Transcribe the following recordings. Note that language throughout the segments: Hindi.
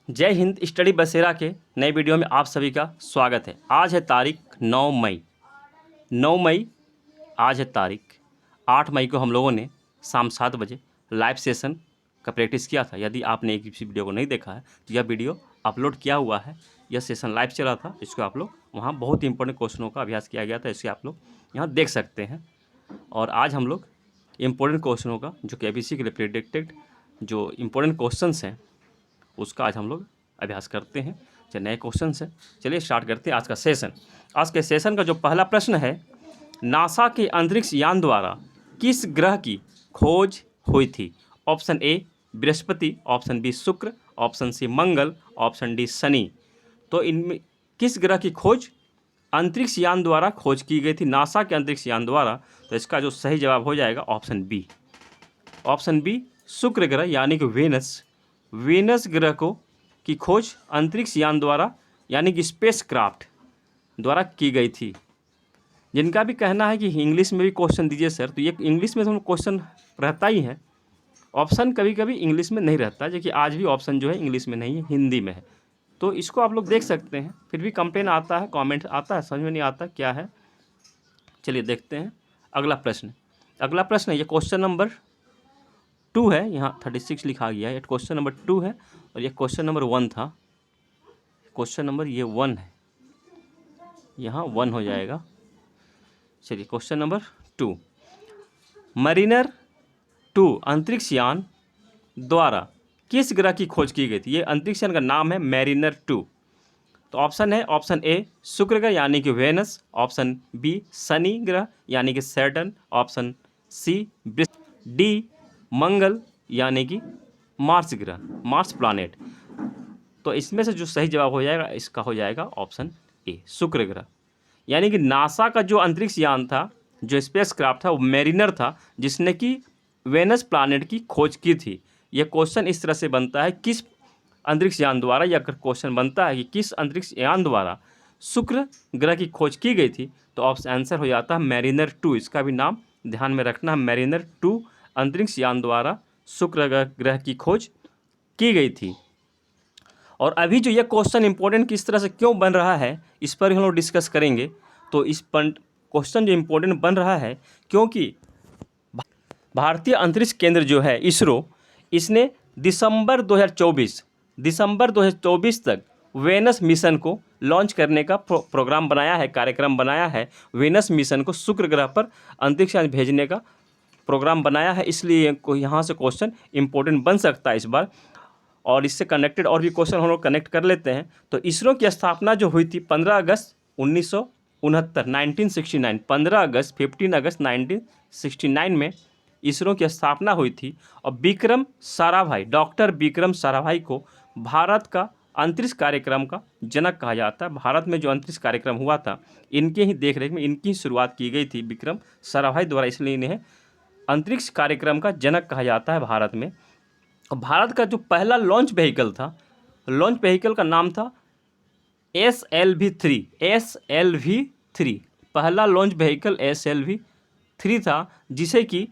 जय हिंद। स्टडी बसेरा के नए वीडियो में आप सभी का स्वागत है। आज है तारीख 9 मई। 9 मई आज है तारीख। 8 मई को हम लोगों ने शाम 7 बजे लाइव सेशन का प्रैक्टिस किया था। यदि आपने एक वीडियो को नहीं देखा है तो यह वीडियो अपलोड किया हुआ है। यह सेशन लाइव चला था, इसको आप लोग वहाँ बहुत इंपॉर्टेंट क्वेश्चनों का अभ्यास किया गया था, इसे आप लोग यहाँ देख सकते हैं। और आज हम लोग इम्पोर्टेंट क्वेश्चनों का जो KBC के लिए प्रेडिक्टेड जो इम्पोर्टेंट क्वेश्चंस हैं उसका आज हम लोग अभ्यास करते हैं। चलिए नए क्वेश्चन है, चलिए स्टार्ट करते हैं आज का सेशन। आज के सेशन का जो पहला प्रश्न है, नासा के अंतरिक्ष यान द्वारा किस ग्रह की खोज हुई थी? ऑप्शन ए बृहस्पति, ऑप्शन बी शुक्र, ऑप्शन सी मंगल, ऑप्शन डी शनि। तो इनमें किस ग्रह की खोज अंतरिक्ष यान द्वारा खोज की गई थी? नासा के अंतरिक्ष यान द्वारा। तो इसका जो सही जवाब हो जाएगा ऑप्शन बी। ऑप्शन बी शुक्र ग्रह यानी कि वेनस ग्रह को की खोज अंतरिक्ष यान द्वारा यानी कि स्पेस क्राफ्ट द्वारा की गई थी। जिनका भी कहना है कि इंग्लिश में भी क्वेश्चन दीजिए सर, तो ये इंग्लिश में तो क्वेश्चन रहता ही है। ऑप्शन कभी कभी इंग्लिश में नहीं रहता, जो कि आज भी ऑप्शन जो है इंग्लिश में नहीं है, हिंदी में है। तो इसको आप लोग देख सकते हैं। फिर भी कंप्लेन आता है, कमेंट आता है, समझ में नहीं आता क्या है। चलिए देखते हैं अगला प्रश्न। अगला प्रश्न है, ये क्वेश्चन नंबर 2 है। यहाँ 36 लिखा गया है। क्वेश्चन नंबर 2 है और ये क्वेश्चन नंबर 1 था। क्वेश्चन नंबर ये 1 है, यहाँ 1 हो जाएगा। चलिए क्वेश्चन नंबर 2, मरीनर 2 अंतरिक्ष यान द्वारा किस ग्रह की खोज की गई थी? ये अंतरिक्ष यान का नाम है मैरिनर 2। तो ऑप्शन है, ऑप्शन ए शुक्र ग्रह यानी कि वेनस, ऑप्शन बी शनि ग्रह यानी कि सैटर्न, ऑप्शन सी डी मंगल यानी कि मार्स ग्रह, मार्स प्लैनेट। तो इसमें से जो सही जवाब हो जाएगा इसका हो जाएगा ऑप्शन ए शुक्र ग्रह। यानी कि नासा का जो अंतरिक्ष यान था, जो स्पेस क्राफ्ट था, वो मैरिनर था, जिसने कि वेनस प्लैनेट की खोज की थी। यह क्वेश्चन इस तरह से बनता है, किस अंतरिक्ष यान द्वारा, या अगर क्वेश्चन बनता है कि किस अंतरिक्ष यान द्वारा शुक्र ग्रह की खोज की गई थी, तो ऑप्शन आंसर हो जाता है मैरिनर 2। इसका भी नाम ध्यान में रखना है, मैरिनर 2 अंतरिक्ष यान द्वारा शुक्र ग्रह की खोज की गई थी। और अभी जो ये क्वेश्चन इंपॉर्टेंट किस तरह से क्यों बन रहा है, इस पर हम लोग डिस्कस करेंगे। तो इस क्वेश्चन जो इम्पोर्टेंट बन रहा है क्योंकि भारतीय अंतरिक्ष केंद्र जो है इसरो, इसने दिसंबर 2024 तक वेनस मिशन को लॉन्च करने का प्रोग्राम बनाया है, कार्यक्रम बनाया है। वेनस मिशन को शुक्र ग्रह पर अंतरिक्ष यान भेजने का प्रोग्राम बनाया है, इसलिए यहाँ से क्वेश्चन इंपॉर्टेंट बन सकता है इस बार। और इससे कनेक्टेड और भी क्वेश्चन हम लोग कनेक्ट कर लेते हैं। तो इसरो की स्थापना जो हुई थी 15 अगस्त 1969, 15 अगस्त 15 अगस्त 1969 में इसरो की स्थापना हुई थी। और डॉक्टर विक्रम साराभाई को भारत का अंतरिक्ष कार्यक्रम का जनक कहा जाता है। भारत में जो अंतरिक्ष कार्यक्रम हुआ था, इनके ही देखरेख में इनकी शुरुआत की गई थी विक्रम साराभाई द्वारा, इसलिए इन्हें अंतरिक्ष कार्यक्रम का जनक कहा जाता है भारत में। और भारत का जो पहला लॉन्च व्हीकल था, लॉन्च व्हीकल का नाम था SLV-3। पहला लॉन्च व्हीकल SLV-3 था, जिसे कि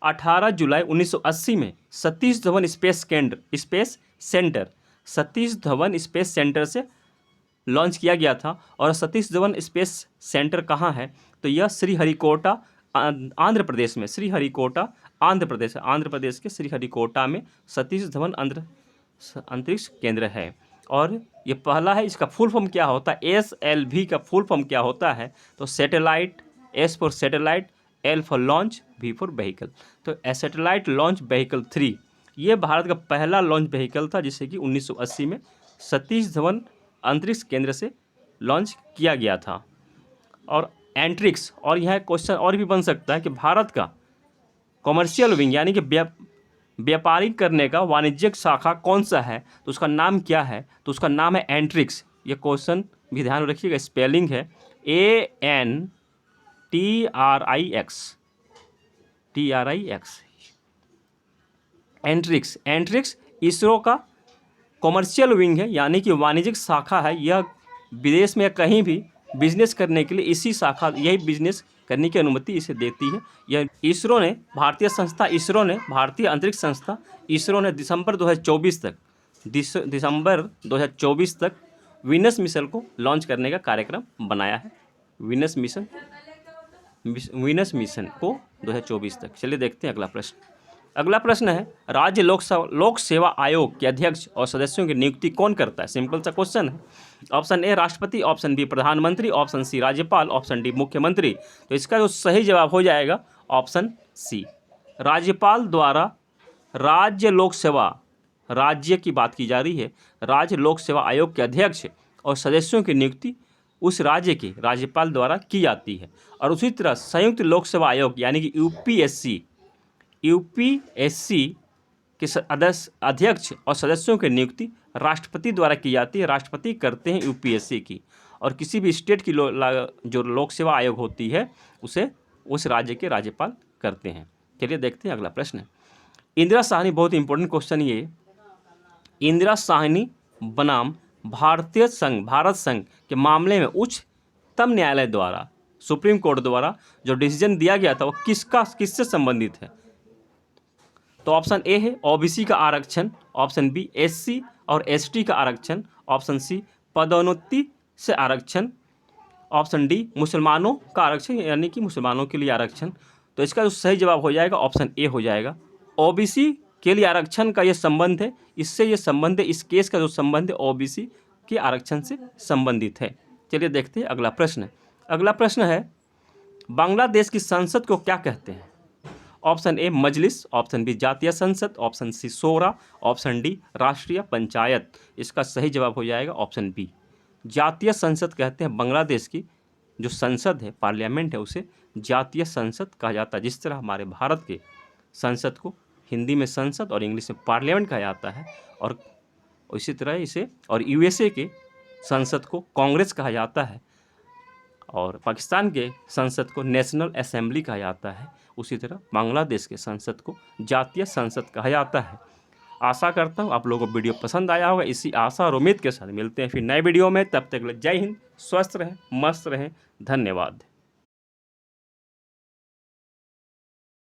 18 जुलाई 1980 में सतीश धवन स्पेस सेंटर से लॉन्च किया गया था। और सतीश धवन स्पेस सेंटर कहाँ है? तो यह श्रीहरिकोटा आंध्र प्रदेश में, आंध्र प्रदेश के श्रीहरिकोटा में सतीश धवन अंतरिक्ष केंद्र है। और ये पहला है। इसका फुल फॉर्म क्या होता है? SLV का फुल फॉर्म क्या होता है? तो satellite, S for satellite, L for launch, V for vehicle. तो सैटेलाइट लॉन्च व्हीकल 3 ये भारत का पहला लॉन्च व्हीकल था, जिसे कि 1980 में सतीश धवन अंतरिक्ष केंद्र से लॉन्च किया गया था। और एंट्रिक्स, और यह क्वेश्चन और भी बन सकता है कि भारत का कॉमर्शियल विंग यानी कि व्यापारिक करने का वाणिज्यिक शाखा कौन सा है? तो उसका नाम क्या है? तो उसका नाम है एंट्रिक्स। ये क्वेश्चन भी ध्यान रखिएगा, स्पेलिंग है ANTRIX। एंट्रिक्स इसरो का कॉमर्शियल विंग है, यानी कि वाणिज्यिक शाखा है। यह विदेश में कहीं भी बिजनेस करने के लिए इसी शाखा, यही बिजनेस करने की अनुमति इसे देती है। यह इसरो ने, भारतीय अंतरिक्ष संस्था इसरो ने दिसंबर 2024 तक दिसंबर 2024 तक वीनस मिशन को लॉन्च करने का कार्यक्रम बनाया है। वीनस मिशन को 2024 तक। चलिए देखते हैं अगला प्रश्न। अगला प्रश्न है, राज्य लोक सेवा आयोग के अध्यक्ष और सदस्यों की नियुक्ति कौन करता है? सिंपल सा क्वेश्चन है। ऑप्शन ए राष्ट्रपति, ऑप्शन बी प्रधानमंत्री, ऑप्शन सी राज्यपाल, ऑप्शन डी मुख्यमंत्री। तो इसका जो सही जवाब हो जाएगा ऑप्शन सी, राज्यपाल द्वारा राज्य की बात की जा रही है। राज्य लोक सेवा आयोग के अध्यक्ष और सदस्यों की नियुक्ति उस राज्य के राज्यपाल द्वारा की जाती है। और उसी तरह संयुक्त लोक सेवा आयोग यानी कि यूपीएससी के अध्यक्ष और सदस्यों की नियुक्ति राष्ट्रपति द्वारा की जाती है। राष्ट्रपति करते हैं यूपीएससी की। और किसी भी स्टेट की जो लोक सेवा आयोग होती है उसे उस राज्य के राज्यपाल करते हैं। चलिए देखते हैं अगला प्रश्न। इंदिरा साहनी, बहुत इंपॉर्टेंट क्वेश्चन ये। इंदिरा साहनी बनाम भारत संघ के मामले में उच्चतम न्यायालय द्वारा, सुप्रीम कोर्ट द्वारा जो डिसीजन दिया गया था वो किससे संबंधित है? तो ऑप्शन ए है ओबीसी का आरक्षण, ऑप्शन बी एससी और एसटी का आरक्षण, ऑप्शन सी पदोन्नति से आरक्षण, ऑप्शन डी मुसलमानों का आरक्षण यानी कि मुसलमानों के लिए आरक्षण। तो इसका जो सही जवाब हो जाएगा ऑप्शन ए हो जाएगा। ओबीसी के लिए आरक्षण का ये संबंध है, इससे ये संबंध है, इस केस का जो संबंध है ओबीसी के आरक्षण से संबंधित है। चलिए देखते हैं अगला प्रश्न। अगला प्रश्न है, बांग्लादेश की संसद को क्या कहते हैं? ऑप्शन ए मजलिस, option B Jatiya Sangsad, option C शोरा, ऑप्शन डी राष्ट्रीय पंचायत। इसका सही जवाब हो जाएगा ऑप्शन बी, जातीय संसद कहते हैं। बांग्लादेश की जो संसद है, पार्लियामेंट है, उसे जातीय संसद कहा जाता है। जिस तरह हमारे भारत के संसद को हिंदी में संसद और इंग्लिश में पार्लियामेंट कहा जाता है, और इसी तरह इसे और यूएसए के संसद को कांग्रेस कहा जाता है, और पाकिस्तान के संसद को नेशनल असेंबली कहा जाता है। उसी तरह बांग्लादेश के संसद को जातीय संसद कहा जाता है। आशा करता हूँ आप लोगों को वीडियो पसंद आया होगा। इसी आशा और उम्मीद के साथ मिलते हैं फिर नए वीडियो में। तब तक के लिए जय हिंद, स्वस्थ रहें, मस्त रहें, धन्यवाद।